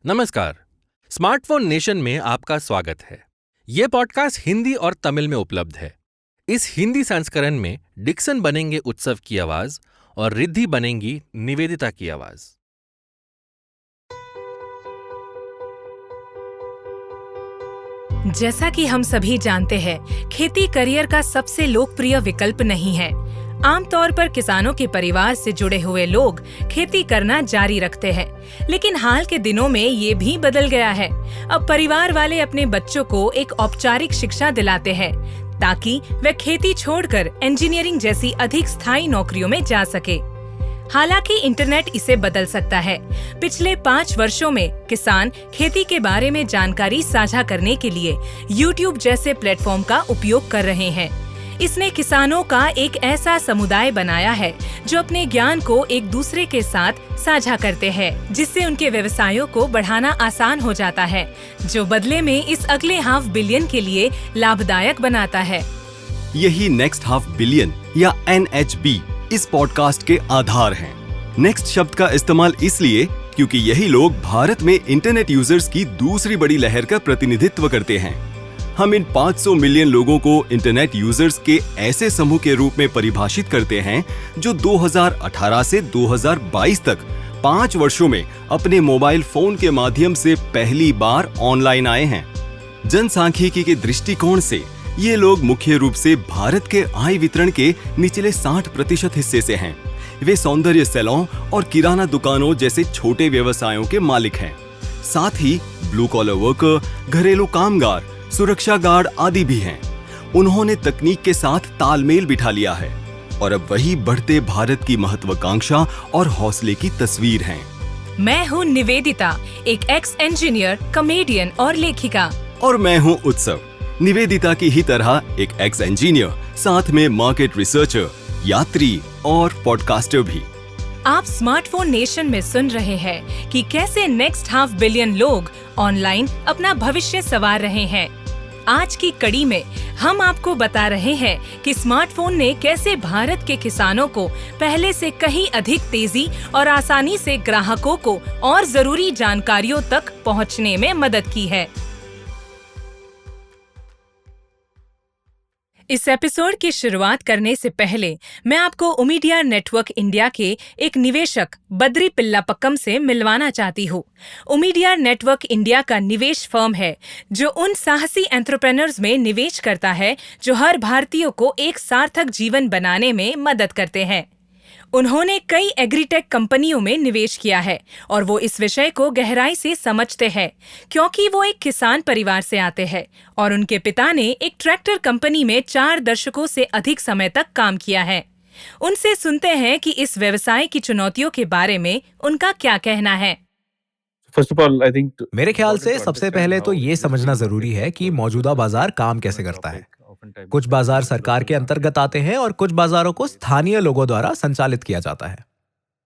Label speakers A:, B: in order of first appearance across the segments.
A: नमस्कार। Smartphone nation में आपका स्वागत है। ये पॉडकास्ट हिंदी और तमिल में उपलब्ध है। इस हिंदी संस्करण में डिक्सन बनेंगे उत्सव की आवाज और रिद्धि बनेंगी निवेदिता की आवाज।
B: जैसा कि हम सभी जानते हैं, खेती करियर का सबसे लोकप्रिय विकल्प नहीं है। आमतौर पर किसानों के परिवार से जुड़े हुए लोग खेती करना जारी रखते हैं, लेकिन हाल के दिनों में ये भी बदल गया है। अब परिवार वाले अपने बच्चों को एक औपचारिक शिक्षा दिलाते हैं ताकि वे खेती छोड़कर इंजीनियरिंग जैसी अधिक स्थायी नौकरियों में जा सके। हालांकि इंटरनेट इसे बदल सकता है। पिछले 5 वर्षों में किसान खेती के बारे में जानकारी साझा करने के लिए YouTube जैसे प्लेटफॉर्म का उपयोग कर रहे हैं। इसने किसानों का एक ऐसा समुदाय बनाया है जो अपने ज्ञान को एक दूसरे के साथ साझा करते हैं, जिससे उनके व्यवसायों को बढ़ाना आसान हो जाता है, जो बदले में इस अगले हाफ बिलियन के लिए लाभदायक बनाता है।
C: यही नेक्स्ट हाफ बिलियन या NHB इस पॉडकास्ट के आधार हैं। नेक्स्ट शब्द का इस्तेमाल इसलिए क्योंकि यही लोग भारत में इंटरनेट यूजर्स की दूसरी बड़ी लहर का प्रतिनिधित्व करते हैं। हम इन 500 मिलियन लोगों को इंटरनेट यूजर्स के ऐसे समूह के रूप में परिभाषित करते हैं जो 2018 से 2022 तक 5 वर्षों में अपने मोबाइल फोन के माध्यम से पहली बार ऑनलाइन आए हैं। जनसांख्यिकी के दृष्टिकोण से ये लोग मुख्य रूप से भारत के आय वितरण के निचले 60% हिस्से से हैं। वे सौंदर्य सैलून और किराना दुकानों जैसे छोटे व्यवसायों के मालिक हैं। साथ ही ब्लू कॉलर वर्कर, घरेलू कामगार, सुरक्षा गार्ड आदि भी हैं। उन्होंने तकनीक के साथ तालमेल बिठा लिया है और अब वही बढ़ते भारत की महत्वाकांक्षा और हौसले की तस्वीर हैं।
B: मैं हूँ निवेदिता, एक एक्स इंजीनियर, कॉमेडियन और लेखिका।
C: और मैं हूँ उत्सव, निवेदिता की ही तरह एक एक्स इंजीनियर, साथ में मार्केट रिसर्चर, यात्री और पॉडकास्टर भी।
B: आप स्मार्टफोन नेशन में सुन रहे हैं कि कैसे नेक्स्ट हाफ बिलियन लोग ऑनलाइन अपना भविष्य संवार रहे हैं। आज की कड़ी में हम आपको बता रहे हैं कि स्मार्टफोन ने कैसे भारत के किसानों को पहले से कहीं अधिक तेजी और आसानी से ग्राहकों को और जरूरी जानकारियों तक पहुंचने में मदद की है। इस एपिसोड की शुरुआत करने से पहले मैं आपको उमीडिया नेटवर्क इंडिया के एक निवेशक बद्री पिल्लापक्कम से मिलवाना चाहती हूँ। उमीडिया नेटवर्क इंडिया का निवेश फर्म है जो उन साहसी एंटरप्रेन्योर्स में निवेश करता है जो हर भारतीय को एक सार्थक जीवन बनाने में मदद करते हैं। उन्होंने कई एग्रीटेक कंपनियों में निवेश किया है और वो इस विषय को गहराई से समझते हैं क्योंकि वो एक किसान परिवार से आते हैं और उनके पिता ने एक ट्रैक्टर कंपनी में 4 दशकों से अधिक समय तक काम किया है। उनसे सुनते हैं कि इस व्यवसाय की चुनौतियों के बारे में उनका क्या कहना है।
D: मेरे ख्याल से सबसे पहले तो ये समझना जरूरी है कि मौजूदा बाजार काम कैसे करता है। कुछ बाजार सरकार के अंतर्गत आते हैं और कुछ बाजारों को स्थानीय लोगों द्वारा संचालित किया जाता है।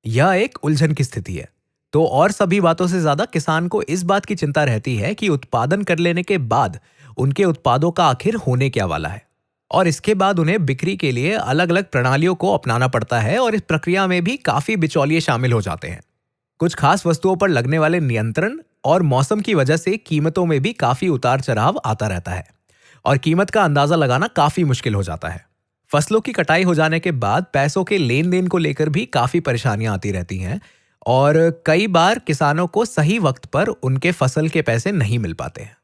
D: यह एक उलझन की स्थिति है। तो और सभी बातों से ज्यादा किसान को इस बात की चिंता रहती है कि उत्पादन कर लेने के बाद उनके उत्पादों का आखिर होने क्या वाला है, और इसके बाद उन्हें बिक्री के लिए अलग अलग प्रणालियों को अपनाना पड़ता है और इस प्रक्रिया में भी काफी बिचौलिए शामिल हो जाते हैं। कुछ खास वस्तुओं पर लगने वाले नियंत्रण और मौसम की वजह से कीमतों में भी काफी उतार चढ़ाव आता रहता है और कीमत का अंदाजा लगाना काफी मुश्किल हो जाता है। फसलों की कटाई हो जाने के बाद पैसों के लेन देन को लेकर भी काफी परेशानियां आती रहती हैं और कई बार किसानों को सही वक्त पर उनके फसल के पैसे नहीं मिल पाते हैं।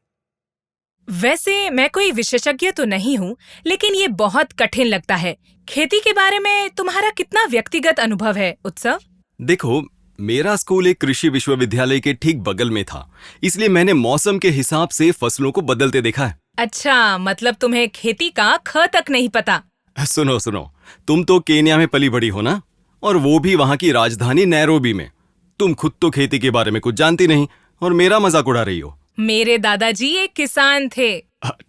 B: वैसे मैं कोई विशेषज्ञ तो नहीं हूँ, लेकिन ये बहुत कठिन लगता है। खेती के बारे में तुम्हारा कितना व्यक्तिगत अनुभव है, उत्सव?
C: देखो, मेरा स्कूल एक कृषि विश्वविद्यालय के ठीक बगल में था, इसलिए मैंने मौसम के हिसाब से फसलों को बदलते देखा है।
B: अच्छा, मतलब तुम्हें खेती का ख तक नहीं पता।
C: सुनो, तुम तो केन्या में पली बड़ी हो ना, और वो भी वहाँ की राजधानी नैरोबी में। तुम खुद तो खेती के बारे में कुछ जानती नहीं और मेरा मजाक उड़ा रही हो।
B: मेरे दादाजी एक किसान थे।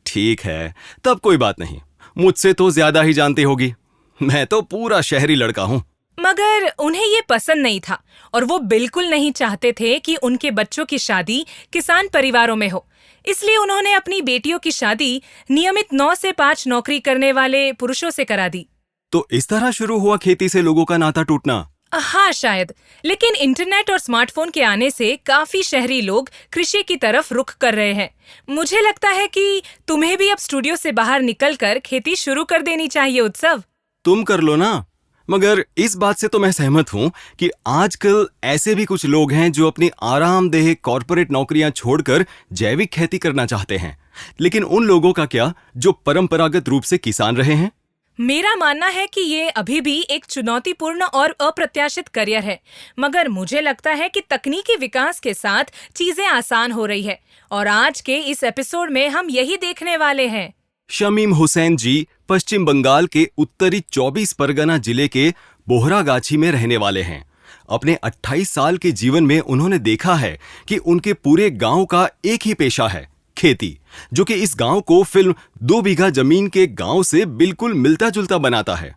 C: ठीक है, तब कोई बात नहीं। मुझसे तो ज्यादा ही जानती होगी। मैं तो पूरा शहरी लड़का हूँ।
B: मगर उन्हें ये पसंद नहीं था और वो बिल्कुल नहीं चाहते थे कि उनके बच्चों की शादी किसान परिवारों में हो। इसलिए उन्होंने अपनी बेटियों की शादी नियमित 9 से 5 नौकरी करने वाले पुरुषों से करा दी।
C: तो इस तरह शुरू हुआ खेती से लोगों का नाता टूटना।
B: हाँ शायद, लेकिन इंटरनेट और स्मार्टफोन के आने से काफी शहरी लोग कृषि की तरफ रुख कर रहे हैं। मुझे लगता है कि तुम्हें भी अब स्टूडियो से बाहर निकलकर खेती शुरू कर देनी चाहिए। उत्सव,
C: तुम कर लो ना। मगर इस बात से तो मैं सहमत हूं कि आजकल ऐसे भी कुछ लोग हैं जो अपनी आरामदेह कॉर्पोरेट नौकरियां छोड़कर जैविक खेती करना चाहते हैं। लेकिन उन लोगों का क्या जो परंपरागत रूप से किसान रहे हैं?
B: मेरा मानना है कि ये अभी भी एक चुनौतीपूर्ण और अप्रत्याशित करियर है, मगर मुझे लगता है कि तकनीकी विकास के साथ चीजें आसान हो रही है और आज के इस एपिसोड में हम यही देखने वाले हैं।
C: शमीम हुसैन जी पश्चिम बंगाल के उत्तरी 24 परगना जिले के बोहरागाछी में रहने वाले हैं। अपने 28 साल के जीवन में उन्होंने देखा है कि उनके पूरे गांव का एक ही पेशा है, खेती, जो कि इस गांव को फिल्म 2 बीघा जमीन के गांव से बिल्कुल मिलता जुलता बनाता है।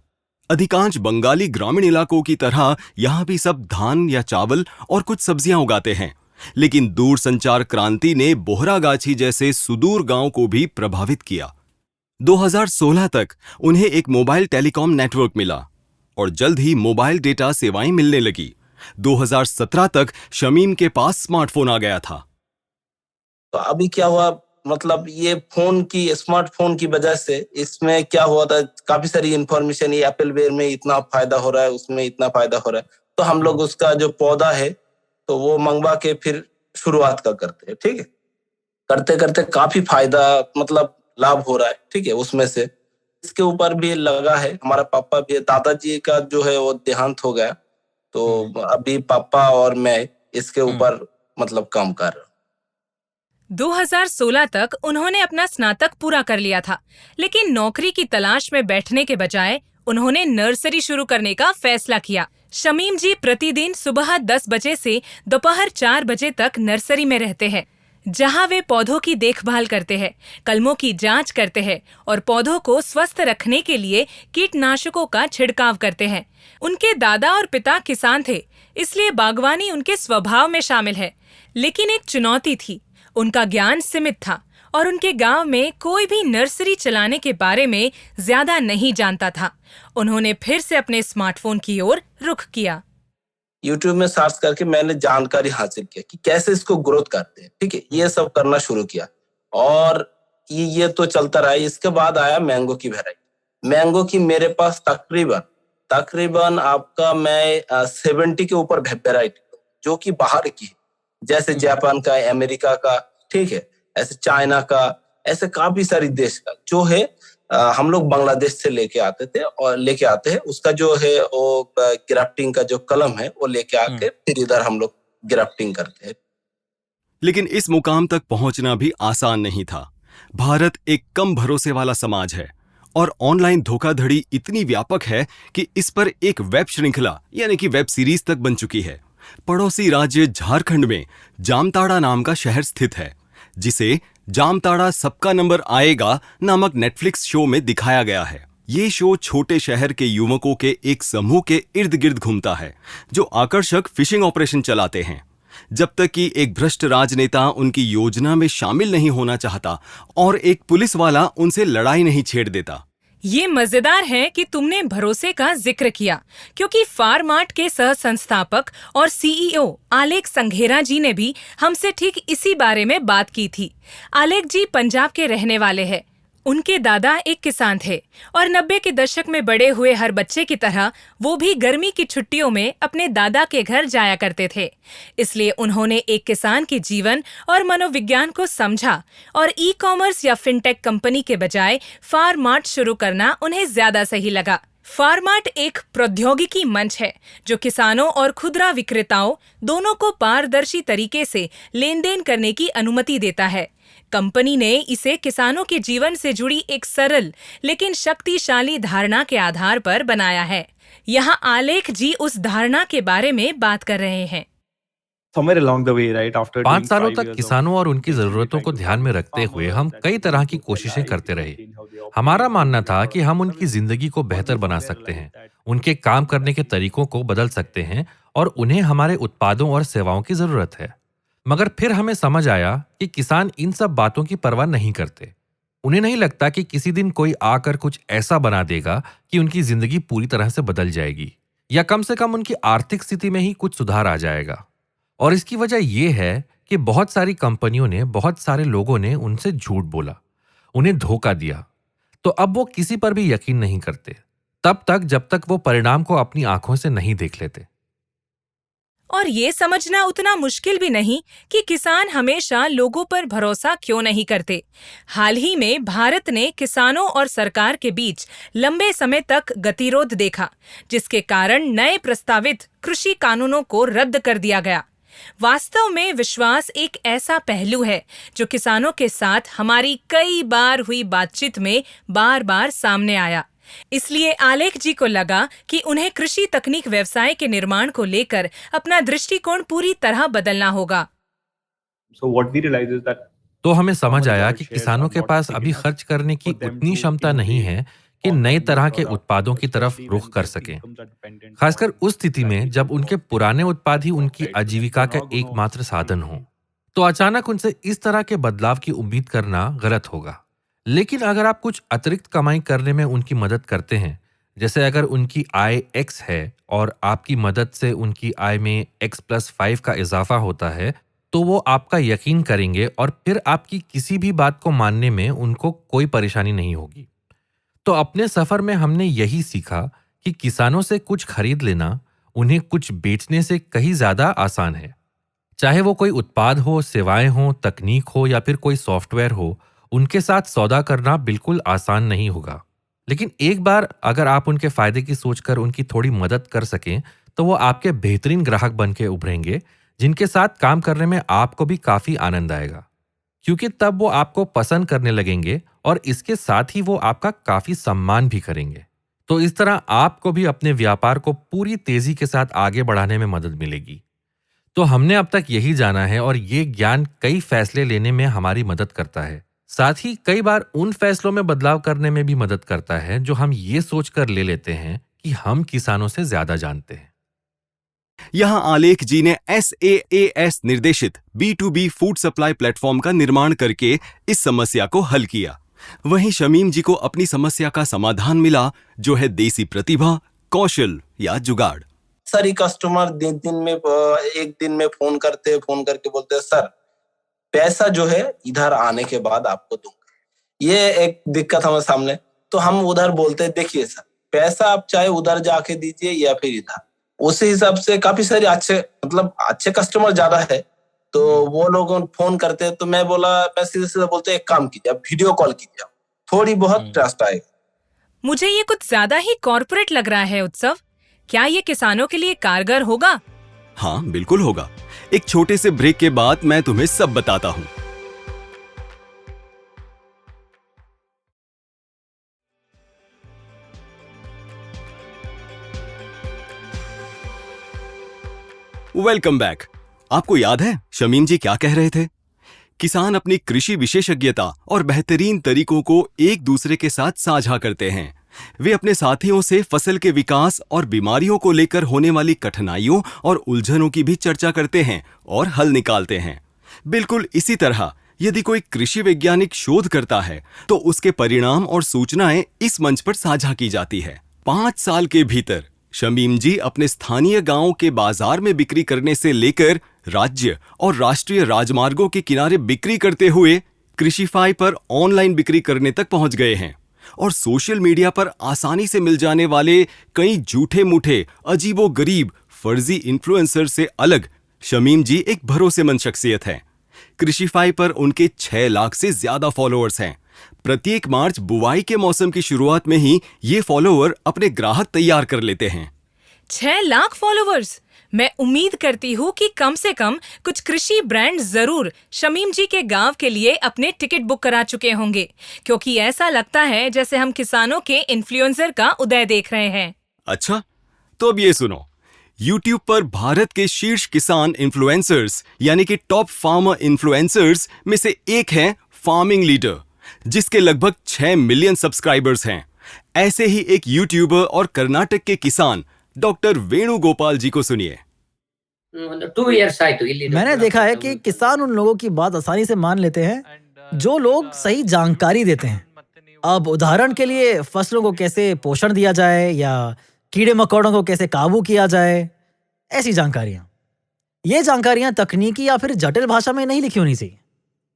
C: अधिकांश बंगाली ग्रामीण इलाकों की तरह यहां भी सब धान या चावल और कुछ सब्जियां उगाते हैं। लेकिन दूरसंचार क्रांति ने बोहरागाछी जैसे सुदूर गांव को भी प्रभावित किया। 2016 तक उन्हें एक मोबाइल टेलीकॉम नेटवर्क मिला और जल्द ही मोबाइल डेटा सेवाएं मिलने लगी। 2017 तक शमीम के पास स्मार्टफोन आ गया था।
E: तो अभी क्या हुआ, मतलब ये स्मार्टफोन की वजह से इसमें क्या हुआ था, काफी सारी इंफॉर्मेशन, ये एप्पलवेयर में इतना फायदा हो रहा है, उसमें इतना फायदा हो रहा है, तो हम लोग उसका जो पौधा है तो वो मंगवा के फिर शुरुआत करते हैं। ठीक है, करते करते काफी फायदा, मतलब लाभ हो रहा है। ठीक है, उसमें से इसके ऊपर भी लगा है। हमारा पापा भी, दादाजी का जो है वो देहांत हो गया, तो अभी पापा और मैं इसके ऊपर मतलब काम कर रहे हैं।
B: 2016 तक उन्होंने अपना स्नातक पूरा कर लिया था, लेकिन नौकरी की तलाश में बैठने के बजाय उन्होंने नर्सरी शुरू करने का फैसला किया। शमीम जी प्रतिदिन सुबह 10 बजे से दोपहर 4 बजे तक नर्सरी में रहते हैं, जहां वे पौधों की देखभाल करते हैं, कलमों की जांच करते हैं और पौधों को स्वस्थ रखने के लिए कीटनाशकों का छिड़काव करते हैं। उनके दादा और पिता किसान थे, इसलिए बागवानी उनके स्वभाव में शामिल है। लेकिन एक चुनौती थी, उनका ज्ञान सीमित था और उनके गांव में कोई भी नर्सरी चलाने के बारे में ज्यादा नहीं जानता था। उन्होंने फिर से अपने स्मार्टफोन की ओर रुख किया।
E: यूट्यूब में सर्च करके मैंने जानकारी हासिल किया कि कैसे इसको ग्रोथ करते हैं। ठीक है, ये सब करना शुरू किया और ये तो चलता रहा। इसके बाद आया मैंगो की वैरायटी। मैंगो की मेरे पास तकरीबन आपका मैं 70 के ऊपर वैरायटी, जो कि बाहर की है, जैसे जापान का, अमेरिका का, ठीक है, ऐसे चाइना का, ऐसे काफी सारी देश का जो है हम लोग बांग्लादेश से लेके आते हैं। उसका जो है वो ग्राफ्टिंग का जो कलम है वो लेके आके फिर इधर हम लोग ग्राफ्टिंग करते हैं।
C: लेकिन इस मुकाम तक पहुंचना भी आसान नहीं था। भारत एक कम भरोसे वाला समाज है और ऑनलाइन धोखाधड़ी इतनी व्यापक है कि इस पर एक वेब श्रृंखला यानी कि वेब सीरीज तक बन चुकी है। पड़ोसी राज्य झारखंड में जामताड़ा नाम का शहर स्थित है, जिसे जामताड़ा सबका नंबर आएगा नामक नेटफ्लिक्स शो में दिखाया गया है। ये शो छोटे शहर के युवकों के एक समूह के इर्द गिर्द घूमता है, जो आकर्षक फिशिंग ऑपरेशन चलाते हैं, जब तक कि एक भ्रष्ट राजनेता उनकी योजना में शामिल नहीं होना चाहता और एक पुलिस वाला उनसे लड़ाई नहीं छेड़ देता।
B: ये मजेदार है कि तुमने भरोसे का जिक्र किया, क्योंकि फार्मार्ट के सह संस्थापक और सीईओ आलेख संघेरा जी ने भी हमसे ठीक इसी बारे में बात की थी। आलेख जी पंजाब के रहने वाले हैं। उनके दादा एक किसान थे और 90 के दशक में बड़े हुए हर बच्चे की तरह वो भी गर्मी की छुट्टियों में अपने दादा के घर जाया करते थे। इसलिए उन्होंने एक किसान के जीवन और मनोविज्ञान को समझा और ई-कॉमर्स या फिनटेक कंपनी के बजाय फार्मार्ट शुरू करना उन्हें ज्यादा सही लगा। फार्मार्ट एक प्रौद्योगिकी मंच है जो किसानों और खुदरा विक्रेताओं दोनों को पारदर्शी तरीके से लेन देन करने की अनुमति देता है। कंपनी ने इसे किसानों के जीवन से जुड़ी एक सरल लेकिन शक्तिशाली धारणा के आधार पर बनाया है। यहाँ आलेख जी उस धारणा के बारे में बात कर रहे हैं।
A: 5 सालों तक किसानों और उनकी जरूरतों को ध्यान में रखते हुए हम कई तरह की कोशिशें करते रहे। हमारा मानना था कि हम उनकी जिंदगी को बेहतर बना सकते हैं, उनके काम करने के तरीकों को बदल सकते हैं और उन्हें हमारे उत्पादों और सेवाओं की जरूरत है। मगर फिर हमें समझ आया कि किसान इन सब बातों की परवाह नहीं करते। उन्हें नहीं लगता कि किसी दिन कोई आकर कुछ ऐसा बना देगा कि उनकी जिंदगी पूरी तरह से बदल जाएगी। या कम से कम उनकी आर्थिक स्थिति में ही कुछ सुधार आ जाएगा। और इसकी वजह यह है कि बहुत सारी कंपनियों ने, बहुत सारे लोगों ने उनसे झूठ बोला, उन्हें धोखा दिया। तो अब वो किसी पर भी यकीन नहीं करते तब तक जब तक वो परिणाम को अपनी आंखों से नहीं देख लेते।
B: और ये समझना उतना मुश्किल भी नहीं कि किसान हमेशा लोगों पर भरोसा क्यों नहीं करते। हाल ही में भारत ने किसानों और सरकार के बीच लंबे समय तक गतिरोध देखा, जिसके कारण नए प्रस्तावित कृषि कानूनों को रद्द कर दिया गया। वास्तव में विश्वास एक ऐसा पहलू है जो किसानों के साथ हमारी कई बार हुई बातचीत में बार बार सामने आया। इसलिए आलेख जी को लगा कि उन्हें कृषि तकनीक व्यवसाय के निर्माण को लेकर अपना दृष्टिकोण पूरी तरह बदलना होगा।
A: तो हमें समझ आया कि किसानों के पास अभी खर्च करने की उतनी क्षमता नहीं है कि नए तरह के उत्पादों की तरफ रुख कर सकें, खासकर उस स्थिति में जब उनके पुराने उत्पाद ही उनकी आजीविका का एकमात्र साधन हो। तो अचानक उनसे इस तरह के बदलाव की उम्मीद करना गलत होगा। लेकिन अगर आप कुछ अतिरिक्त कमाई करने में उनकी मदद करते हैं, जैसे अगर उनकी आय X है और आपकी मदद से उनकी आय में X+5 का इजाफा होता है, तो वो आपका यकीन करेंगे और फिर आपकी किसी भी बात को मानने में उनको कोई परेशानी नहीं होगी। तो अपने सफर में हमने यही सीखा कि किसानों से कुछ खरीद लेना उन्हें कुछ बेचने से कहीं ज्यादा आसान है। चाहे वो कोई उत्पाद हो, सेवाएं हो, तकनीक हो या फिर कोई सॉफ्टवेयर हो, उनके साथ सौदा करना बिल्कुल आसान नहीं होगा। लेकिन एक बार अगर आप उनके फायदे की सोचकर उनकी थोड़ी मदद कर सकें, तो वो आपके बेहतरीन ग्राहक बन के उभरेंगे, जिनके साथ काम करने में आपको भी काफी आनंद आएगा, क्योंकि तब वो आपको पसंद करने लगेंगे और इसके साथ ही वो आपका काफी सम्मान भी करेंगे। तो इस तरह आपको भी अपने व्यापार को पूरी तेजी के साथ आगे बढ़ाने में मदद मिलेगी। तो हमने अब तक यही जाना है और ये ज्ञान कई फैसले लेने में हमारी मदद करता है। साथ ही कई बार उन फैसलों में बदलाव करने में भी मदद करता है जो हम ये सोचकर ले लेते हैं कि हम किसानों से ज्यादा जानते हैं।
C: यहाँ आलेख जी ने SaaS निर्देशित B2B फूड सप्लाई प्लेटफॉर्म का निर्माण करके इस समस्या को हल किया। वहीं शमीम जी को अपनी समस्या का समाधान मिला, जो है देसी प्रतिभा, कौशल या जुगाड़।
E: सारी कस्टमर एक दिन में फोन करके बोलते हैं, सर पैसा जो है इधर आने के बाद आपको दूंगा। ये एक दिक्कत हमारे सामने। तो हम उधर बोलते हैं, देखिए सर पैसा आप चाहे उधर जाके दीजिए या फिर इधर। उसी हिसाब से काफी सारे अच्छे कस्टमर ज्यादा है, तो वो लोग फोन करते हैं। तो मैं सीधे बोलते एक काम कीजिए, आप वीडियो कॉल कीजिए, थोड़ी बहुत ट्रस्ट आएगा।
B: मुझे ये कुछ ज्यादा ही कॉर्पोरेट लग रहा है उत्सव। क्या ये किसानों के लिए कारगर होगा?
C: हाँ बिल्कुल होगा। एक छोटे से ब्रेक के बाद मैं तुम्हें सब बताता हूं। Welcome back. आपको याद है शमीम जी क्या कह रहे थे? किसान अपनी कृषि विशेषज्ञता और बेहतरीन तरीकों को एक दूसरे के साथ साझा करते हैं। वे अपने साथियों से फसल के विकास और बीमारियों को लेकर होने वाली कठिनाइयों और उलझनों की भी चर्चा करते हैं और हल निकालते हैं। बिल्कुल इसी तरह यदि कोई कृषि वैज्ञानिक शोध करता है तो उसके परिणाम और सूचनाएं इस मंच पर साझा की जाती है। 5 साल के भीतर शमीम जी अपने स्थानीय गांव के बाजार में बिक्री करने से लेकर राज्य और राष्ट्रीय राजमार्गों के किनारे बिक्री करते हुए कृषिफाई पर ऑनलाइन बिक्री करने तक पहुंच गए हैं। और सोशल मीडिया पर आसानी से मिल जाने वाले कई झूठे मूठे अजीबोगरीब फर्जी इन्फ्लुएंसर से अलग शमीम जी एक भरोसेमंद शख्सियत है। कृषिफाई पर उनके 6 लाख से ज्यादा फॉलोअर्स हैं। प्रत्येक मार्च बुवाई के मौसम की शुरुआत में ही ये फॉलोअर अपने ग्राहक तैयार कर लेते हैं।
B: 6 लाख फॉलोअर्स! मैं उम्मीद करती हूँ कि कम से कम कुछ कृषि ब्रांड जरूर शमीम जी के गांव के लिए अपने टिकट बुक करा चुके होंगे, क्योंकि ऐसा लगता है जैसे हम किसानों के इन्फ्लुएंसर का उदय देख रहे हैं।
C: अच्छा, तो अब ये सुनो। YouTube पर भारत के शीर्ष किसान इन्फ्लुएंसर्स यानी कि टॉप फार्मर इन्फ्लुएंसर्स में से एक है फार्मिंग लीडर, जिसके लगभग 6 मिलियन सब्सक्राइबर्स हैं। ऐसे ही एक यूट्यूबर और कर्नाटक के किसान डॉक्टर वेणुगोपाल जी को सुनिए।
F: मैंने देखा है कि किसान उन लोगों की बात आसानी से मान लेते हैं जो लोग सही जानकारी देते हैं। अब उदाहरण के लिए फसलों को कैसे पोषण दिया जाए या कीड़े मकोड़ों को कैसे काबू किया जाए, ऐसी जानकारियां। ये जानकारियां तकनीकी या फिर जटिल भाषा में नहीं लिखी होनी चाहिए।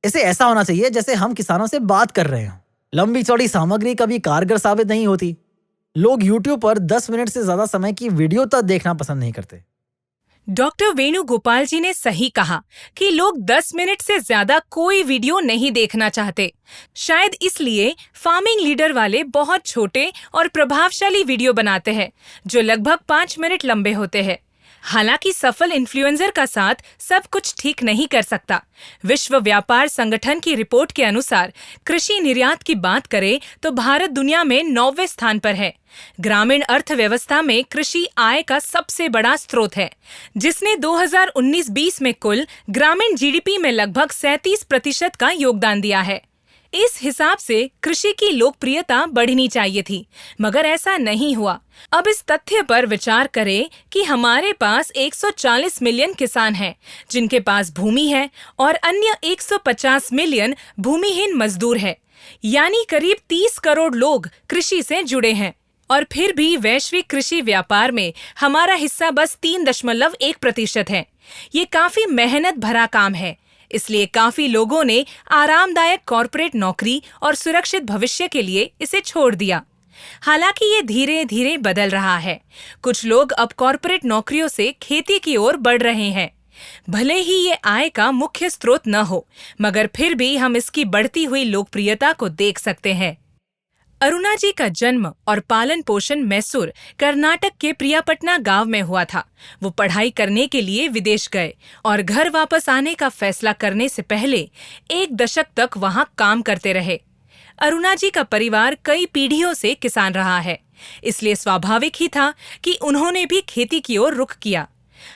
F: इसे ऐसा होना चाहिए जैसे हम किसानों से बात कर रहे हों। लंबी चौड़ी सामग्री कभी कारगर साबित नहीं होती। लोग YouTube पर 10 मिनट से ज्यादा समय की वीडियो तक देखना पसंद नहीं करते।
B: डॉक्टर वेणुगोपाल जी ने सही कहा कि लोग 10 मिनट से ज्यादा कोई वीडियो नहीं देखना चाहते। शायद इसलिए फार्मिंग लीडर वाले बहुत छोटे और प्रभावशाली वीडियो बनाते हैं जो लगभग 5 मिनट लंबे होते हैं। हालांकि सफल इन्फ्लुएंसर का साथ सब कुछ ठीक नहीं कर सकता। विश्व व्यापार संगठन की रिपोर्ट के अनुसार कृषि निर्यात की बात करें तो भारत दुनिया में 9वें स्थान पर है। ग्रामीण अर्थव्यवस्था में कृषि आय का सबसे बड़ा स्रोत है, जिसने 2019-20 में कुल ग्रामीण जीडीपी में लगभग 37% का योगदान दिया है। इस हिसाब से कृषि की लोकप्रियता बढ़नी चाहिए थी, मगर ऐसा नहीं हुआ। अब इस तथ्य पर विचार करें कि हमारे पास 140 मिलियन किसान हैं, जिनके पास भूमि है, और अन्य 150 मिलियन भूमिहीन मजदूर हैं, यानी करीब 30 करोड़ लोग कृषि से जुड़े हैं। और फिर भी वैश्विक कृषि व्यापार में हमारा हिस्सा बस 3.1% है। ये काफी मेहनत भरा काम है, इसलिए काफी लोगों ने आरामदायक कॉर्पोरेट नौकरी और सुरक्षित भविष्य के लिए इसे छोड़ दिया। हालांकि ये धीरे धीरे बदल रहा है। कुछ लोग अब कॉर्पोरेट नौकरियों से खेती की ओर बढ़ रहे हैं। भले ही ये आय का मुख्य स्रोत न हो, मगर फिर भी हम इसकी बढ़ती हुई लोकप्रियता को देख सकते हैं। अरुणा जी का जन्म और पालन पोषण मैसूर, कर्नाटक के प्रियापटना गांव में हुआ था। वो पढ़ाई करने के लिए विदेश गए और घर वापस आने का फैसला करने से पहले 1 दशक तक वहां काम करते रहे। अरुणा जी का परिवार कई पीढ़ियों से किसान रहा है, इसलिए स्वाभाविक ही था कि उन्होंने भी खेती की ओर रुख किया।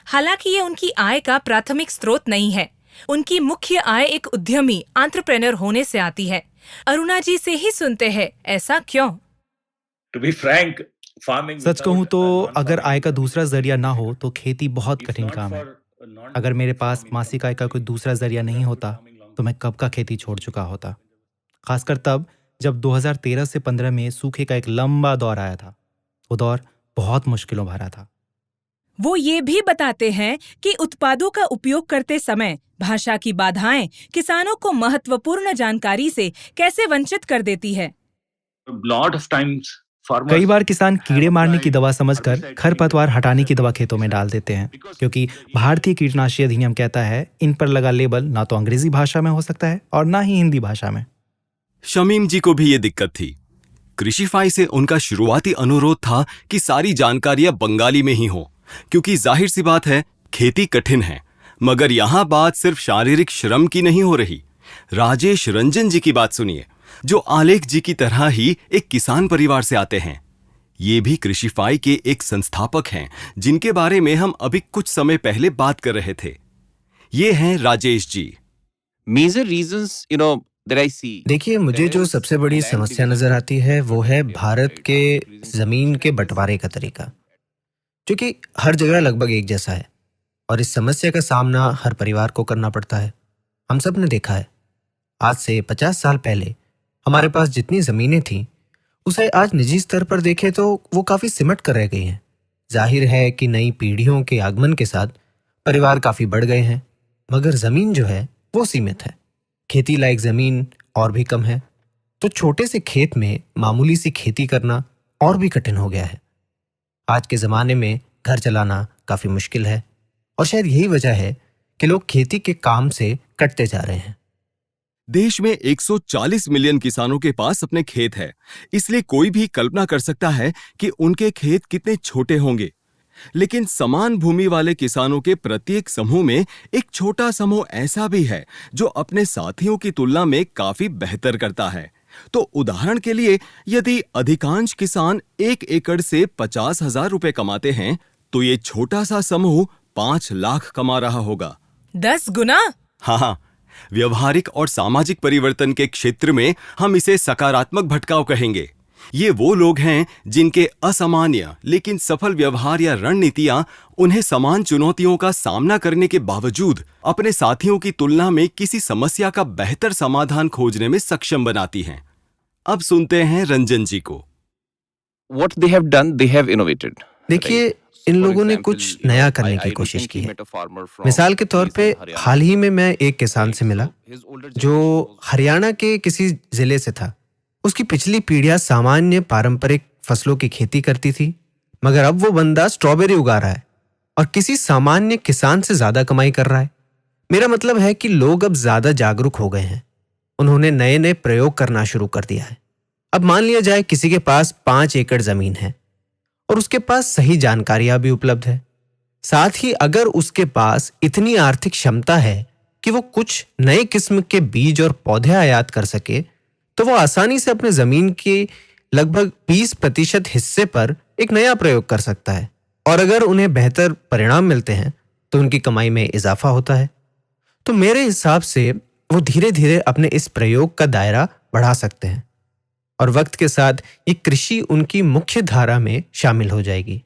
B: हालांकि ये उनकी आय का प्राथमिक स्रोत नहीं है। उनकी मुख्य आय एक उद्यमी एंटरप्रेन्योर होने से आती है। अरुणा जी से ही सुनते हैं, ऐसा क्यों?
G: सच कहूँ तो अगर आय का दूसरा जरिया ना हो तो खेती बहुत कठिन काम है। अगर मेरे पास मासिक आय का कोई दूसरा जरिया नहीं होता तो मैं कब का खेती छोड़ चुका होता। खासकर तब जब 2013 से 15 में सूखे का एक लंबा दौर आया था। वो दौर बहुत मुश्किलों भरा था।
B: वो ये भी बताते हैं कि उत्पादों का उपयोग करते समय भाषा की बाधाएं किसानों को महत्वपूर्ण जानकारी से कैसे वंचित कर देती है।
G: कई बार किसान कीड़े मारने की दवा समझकर खरपतवार हटाने की दवा खेतों में डाल देते हैं, क्योंकि भारतीय कीटनाशी अधिनियम कहता है इन पर लगा लेबल ना तो अंग्रेजी भाषा में हो सकता है और ना ही हिंदी भाषा में।
C: शमीम जी को भी ये दिक्कत थी। कृषिफाई से उनका शुरुआती अनुरोध था कि सारी जानकारियां बंगाली में ही हो, क्योंकि जाहिर सी बात है खेती कठिन है। मगर यहाँ बात सिर्फ शारीरिक श्रम की नहीं हो रही। राजेश रंजन जी की बात सुनिए, जो आलेख जी की तरह ही एक किसान परिवार से आते हैं। ये भी कृषिफाई के एक संस्थापक हैं, जिनके बारे में हम अभी कुछ समय पहले बात कर रहे थे। ये हैं Rajesh ji.
H: Major reasons that I see.
I: देखिए, मुझे जो सबसे बड़ी समस्या नजर आती है वो है भारत के जमीन के बंटवारे का तरीका, जो कि हर जगह लगभग एक जैसा है, और इस समस्या का सामना हर परिवार को करना पड़ता है। हम सब ने देखा है, आज से 50 साल पहले हमारे पास जितनी जमीनें थीं, उसे आज निजी स्तर पर देखें तो वो काफी सिमट कर रह गई हैं। जाहिर है कि नई पीढ़ियों के आगमन के साथ परिवार काफी बढ़ गए हैं, मगर जमीन जो है वो सीमित है। खेती लायक जमीन और भी कम है, तो छोटे से खेत में मामूली सी खेती करना और भी कठिन हो गया है। आज के ज़माने में घर चलाना काफ़ी मुश्किल है, और शायद यही वजह है कि लोग खेती के काम से कटते जा रहे हैं।
C: देश में 140 मिलियन किसानों के पास अपने खेत है, इसलिए कोई भी कल्पना कर सकता है कि उनके खेत कितने छोटे होंगे। लेकिन समान भूमि वाले किसानों के प्रत्येक समूह में एक छोटा समूह ऐसा भी है जो अपने साथियों की तुलना में काफी बेहतर करता है। तो उदाहरण के लिए, यदि अधिकांश किसान 1 एकड़ से 50,000 रुपए कमाते हैं, तो ये छोटा सा समूह 5 लाख कमा रहा होगा।
B: 10 गुना?
C: हाँ, व्यवहारिक और सामाजिक परिवर्तन के क्षेत्र में हम इसे सकारात्मक भटकाव कहेंगे। ये वो लोग हैं जिनके असामान्य लेकिन सफल व्यवहार या रणनीतियां उन्हें समान चुनौतियों का सामना करने के बावजूद अपने साथियों की तुलना में किसी समस्या का बेहतर समाधान खोजने में सक्षम बनाती हैं। अब सुनते हैं रंजन जी को।
H: What they have done, they have innovated.
I: देखिए, इन लोगों ने कुछ नया करने की कोशिश की है। मिसाल के तौर पे हाल ही में मैं एक किसान से मिला जो हरियाणा के किसी जिले से था। उसकी पिछली पीढ़ियां सामान्य पारंपरिक फसलों की खेती करती थी, मगर अब वो बंदा स्ट्रॉबेरी उगा रहा है और किसी सामान्य किसान से ज्यादा कमाई कर रहा है। मेरा मतलब है कि लोग अब ज्यादा जागरूक हो गए हैं। उन्होंने नए नए प्रयोग करना शुरू कर दिया है। अब मान लिया जाए किसी के पास 5 एकड़ जमीन है और उसके पास सही जानकारियां भी उपलब्ध है। साथ ही अगर उसके पास इतनी आर्थिक क्षमता है कि वो कुछ नए किस्म के बीज और पौधे आयात कर सके, तो वो आसानी से अपने जमीन के लगभग 20% हिस्से पर एक नया प्रयोग कर सकता है। और अगर उन्हें बेहतर परिणाम मिलते हैं तो उनकी कमाई में इजाफा होता है। तो मेरे हिसाब से वो धीरे धीरे अपने इस प्रयोग का दायरा बढ़ा सकते हैं और वक्त के साथ ये कृषि उनकी मुख्य धारा में शामिल हो जाएगी।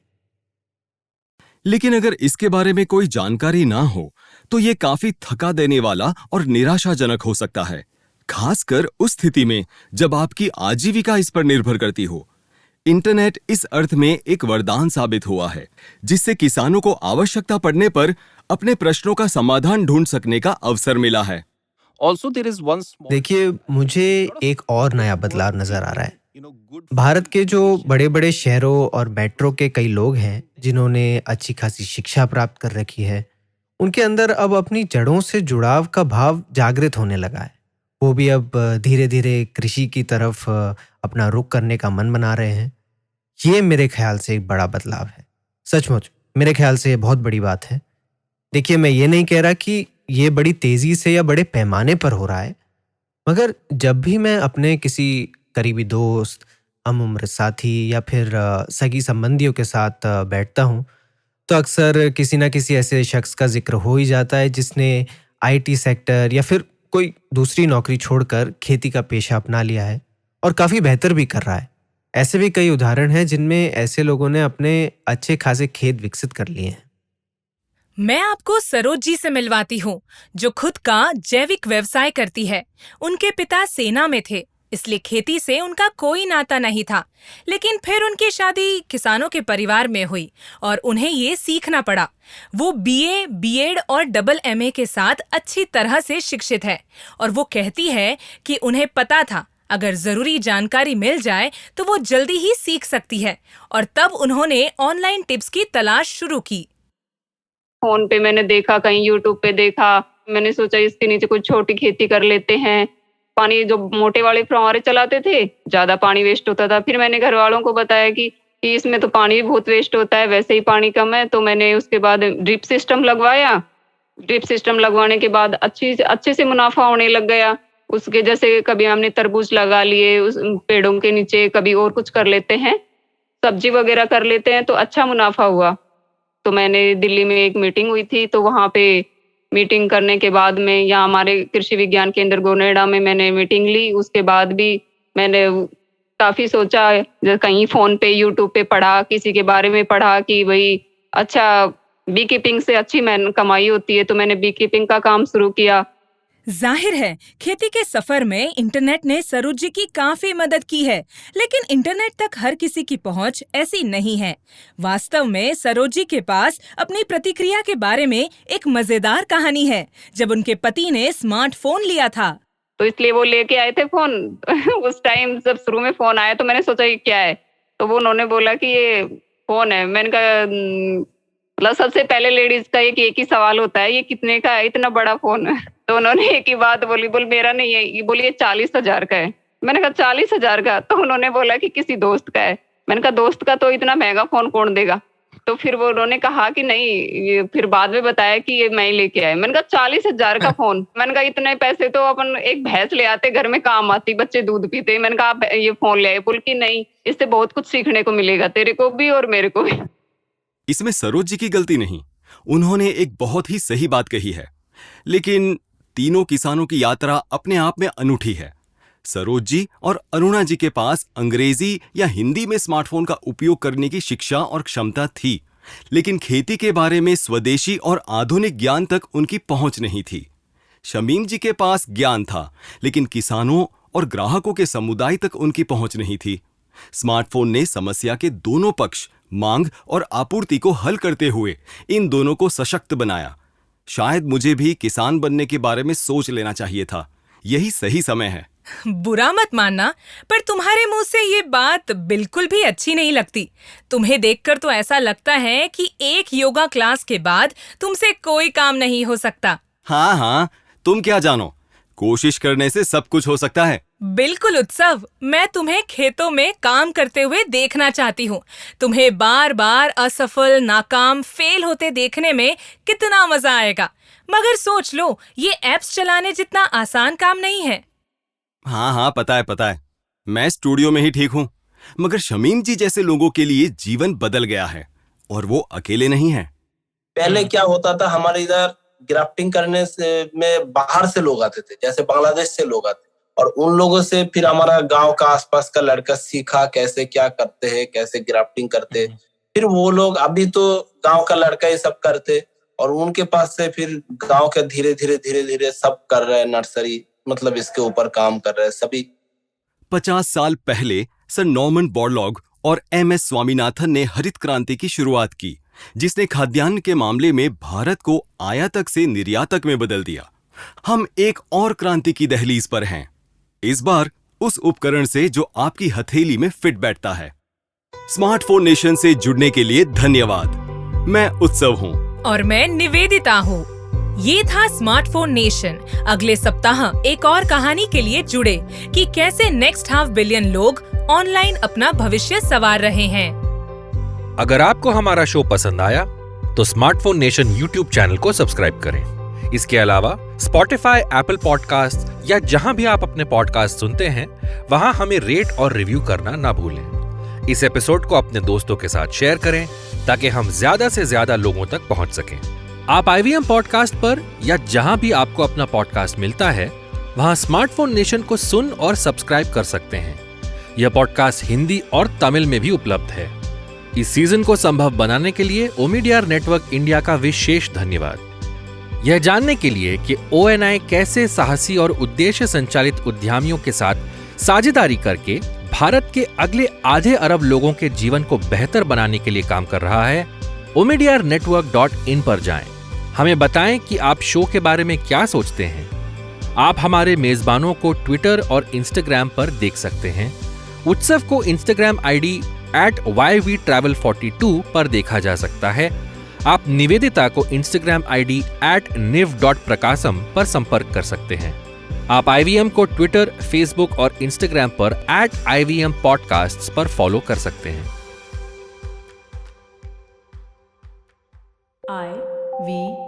C: लेकिन अगर इसके बारे में कोई जानकारी ना हो तो ये काफी थका देने वाला और निराशाजनक हो सकता है, खासकर उस स्थिति में जब आपकी आजीविका इस पर निर्भर करती हो। इंटरनेट इस अर्थ में एक वरदान साबित हुआ है, जिससे किसानों को आवश्यकता पड़ने पर अपने प्रश्नों का समाधान ढूंढ सकने का अवसर मिला है।
I: देखिए, मुझे एक और नया बदलाव नजर आ रहा है। भारत के जो बड़े बड़े शहरों और मेट्रो के कई लोग हैं जिन्होंने अच्छी खासी शिक्षा प्राप्त कर रखी है, उनके अंदर अब अपनी जड़ों से जुड़ाव का भाव जागृत होने लगा है। वो भी अब धीरे धीरे कृषि की तरफ अपना रुख करने का मन बना रहे हैं। ये मेरे ख्याल से एक बड़ा बदलाव है। सचमुच मेरे ख्याल से ये बहुत बड़ी बात है। देखिए, मैं ये नहीं कह रहा कि ये बड़ी तेजी से या बड़े पैमाने पर हो रहा है, मगर जब भी मैं अपने किसी करीबी दोस्त, हम उम्र साथी या फिर सगी संबंधियों के साथ बैठता हूँ, तो अक्सर किसी ना किसी ऐसे शख्स का जिक्र हो ही जाता है जिसने आईटी सेक्टर या फिर कोई दूसरी नौकरी छोड़कर खेती का पेशा अपना लिया है और काफ़ी बेहतर भी कर रहा है। ऐसे भी कई उदाहरण हैं जिनमें ऐसे लोगों ने अपने अच्छे खासे खेत विकसित कर लिए हैं।
B: मैं आपको सरोज जी से मिलवाती हूँ, जो खुद का जैविक व्यवसाय करती है। उनके पिता सेना में थे, इसलिए खेती से उनका कोई नाता नहीं था। लेकिन फिर उनकी शादी किसानों के परिवार में हुई और उन्हें ये सीखना पड़ा। वो बीए, बीएड और डबल एमए के साथ अच्छी तरह से शिक्षित है और वो कहती है कि उन्हें पता था अगर जरूरी जानकारी मिल जाए तो वो जल्दी ही सीख सकती है। और तब उन्होंने ऑनलाइन टिप्स की तलाश शुरू की।
J: फोन पे मैंने देखा, कहीं यूट्यूब पे देखा, मैंने सोचा इसके नीचे कुछ छोटी खेती कर लेते हैं। पानी जो मोटे वाले फव्वारे चलाते थे, ज्यादा पानी वेस्ट होता था। फिर मैंने घर वालों को बताया कि इसमें तो पानी भी बहुत वेस्ट होता है, वैसे ही पानी कम है। तो मैंने उसके बाद ड्रिप सिस्टम लगवाया। ड्रिप सिस्टम लगवाने के बाद अच्छे से मुनाफा होने लग गया। उसके जैसे कभी हमने तरबूज लगा लिए उस पेड़ों के नीचे, कभी और कुछ कर लेते हैं, सब्जी वगैरह कर लेते हैं, तो अच्छा मुनाफा हुआ। तो मैंने दिल्ली में एक मीटिंग हुई थी, तो वहाँ पे मीटिंग करने के बाद में यहाँ हमारे कृषि विज्ञान केंद्र गोनेडा में मैंने मीटिंग ली। उसके बाद भी मैंने काफी सोचा, कहीं फोन पे यूट्यूब पे पढ़ा, किसी के बारे में पढ़ा कि भाई अच्छा बी कीपिंग से अच्छी कमाई होती है, तो मैंने बी कीपिंग का काम शुरू किया।
B: जाहिर है खेती के सफर में इंटरनेट ने सरोज जी की काफी मदद की है, लेकिन इंटरनेट तक हर किसी की पहुंच ऐसी नहीं है। वास्तव में सरोज जी के पास अपनी प्रतिक्रिया के बारे में एक मजेदार कहानी है, जब उनके पति ने स्मार्टफोन लिया था।
J: तो इसलिए वो लेके आए थे फोन। उस टाइम जब शुरू में फोन आया तो मैंने सोचा ये क्या है, तो वो उन्होंने बोला कि ये फोन है। मैंने कहा मतलब सबसे पहले लेडीज का एक ही सवाल होता है, ये कितने का है, इतना बड़ा फोन है। तो उन्होंने एक ही बात बोली, बोल मेरा नहीं है, ये बोलिए 40,000 का है। मैंने कहा 40,000 का? तो उन्होंने बोला कि किसी दोस्त का है। मैंने कहा दोस्त का तो इतना महंगा फोन कौन देगा? तो फिर वो उन्होंने कहा कि नहीं, ये फिर बाद में बताया कि ये मैं ही लेके आए। मैंने कहा 40,000 का फोन? मैंने कहा इतने पैसे तो अपन एक भैंस ले आते, घर में काम आती, बच्चे दूध पीते। मैंने कहा आप ये फोन ले आए? बोल कि नहीं, इससे बहुत कुछ सीखने को मिलेगा, तेरे को भी और मेरे को भी।
C: इसमें सरोज जी की गलती नहीं, उन्होंने एक बहुत ही सही बात कही है। लेकिन तीनों किसानों की यात्रा अपने आप में अनूठी है। सरोज जी और अरुणा जी के पास अंग्रेजी या हिंदी में स्मार्टफोन का उपयोग करने की शिक्षा और क्षमता थी, लेकिन खेती के बारे में स्वदेशी और आधुनिक ज्ञान तक उनकी पहुंच नहीं थी। शमीम जी के पास ज्ञान था, लेकिन किसानों और ग्राहकों के समुदाय तक उनकी पहुंच नहीं थी। स्मार्टफोन ने समस्या के दोनों पक्ष मांग और आपूर्ति को हल करते हुए इन दोनों को सशक्त बनाया। शायद मुझे भी किसान बनने के बारे में सोच लेना चाहिए था। यही सही समय है।
B: बुरा मत मानना, पर तुम्हारे मुंह से ये बात बिल्कुल भी अच्छी नहीं लगती। तुम्हें देखकर तो ऐसा लगता है कि एक योगा क्लास के बाद तुमसे कोई काम नहीं हो सकता।
C: हाँ, तुम क्या जानो, कोशिश करने से सब कुछ हो सकता है।
B: बिल्कुल उत्सव, मैं तुम्हें खेतों में काम करते हुए देखना चाहती हूँ। तुम्हें बार बार असफल, नाकाम, फेल होते देखने में कितना मजा आएगा। मगर सोच लो, ये एप्स चलाने जितना आसान काम नहीं है।
C: हाँ, पता है। मैं स्टूडियो में ही ठीक हूँ, मगर शमीम जी जैसे लोगों के लिए जीवन बदल गया है और वो अकेले नहीं हैं।
E: पहले क्या होता था, हमारे इधर ग्राफ्टिंग करने से में बाहर से लोग आते थे, जैसे बांग्लादेश से लोग आते, और उन लोगों से फिर हमारा गांव का आसपास का लड़का सीखा कैसे क्या करते हैं, कैसे ग्राफ्टिंग करते हैं। फिर वो लोग, अभी तो गांव का लड़का ही सब करते, और उनके पास से फिर गांव के धीरे धीरे सब कर रहे हैं, नर्सरी मतलब इसके ऊपर काम कर रहे हैं सभी।
C: 50 साल पहले सर नॉर्मन बोरलॉग और MS स्वामीनाथन ने हरित क्रांति की शुरुआत की, जिसने खाद्यान्न के मामले में भारत को आयातक से निर्यातक में बदल दिया। हम एक और क्रांति की दहलीज पर हैं, इस बार उस उपकरण से जो आपकी हथेली में फिट बैठता है। स्मार्टफोन नेशन से जुड़ने के लिए धन्यवाद। मैं उत्सव हूँ
B: और मैं निवेदिता हूँ। ये था स्मार्टफोन नेशन। अगले सप्ताह एक और कहानी के लिए जुड़े कि कैसे नेक्स्ट हाफ बिलियन लोग ऑनलाइन अपना भविष्य संवार रहे हैं।
A: अगर आपको हमारा शो पसंद आया तो स्मार्टफोन नेशन यूट्यूब चैनल को सब्सक्राइब करें। इसके अलावा स्पॉटिफाई, एप्पल पॉडकास्ट या जहां भी आप अपने पॉडकास्ट सुनते हैं, वहां हमें रेट और रिव्यू करना ना भूलें। इस एपिसोड को अपने दोस्तों के साथ शेयर करें ताकि हम ज्यादा से ज्यादा लोगों तक पहुंच सकें। आप IVM पॉडकास्ट पर या जहां भी आपको अपना पॉडकास्ट मिलता है, वहां स्मार्टफोन नेशन को सुन और सब्सक्राइब कर सकते हैं। यह पॉडकास्ट हिंदी और तमिल में भी उपलब्ध है। इस सीजन को संभव बनाने के लिए ओमिडियर नेटवर्क इंडिया का विशेष धन्यवाद। यह जानने के लिए कि ONI कैसे साहसी और उद्देश्य संचालित उद्यमियों के साथ साझेदारी करके भारत के अगले आधे अरब लोगों के जीवन को बेहतर बनाने के लिए काम कर रहा है, omidyarnetwork.in पर जाएं। हमें बताएं कि आप शो के बारे में क्या सोचते हैं। आप हमारे मेजबानों को ट्विटर और इंस्टाग्राम पर देख सकते हैं। उत्सव को इंस्टाग्राम ID @YVTravel42 पर देखा जा सकता है। आप निवेदिता को इंस्टाग्राम ID @niv.prakasam पर संपर्क कर सकते हैं। आप IVM को ट्विटर, फेसबुक और इंस्टाग्राम पर @IVM Podcasts पर फॉलो कर सकते हैं।
K: IVM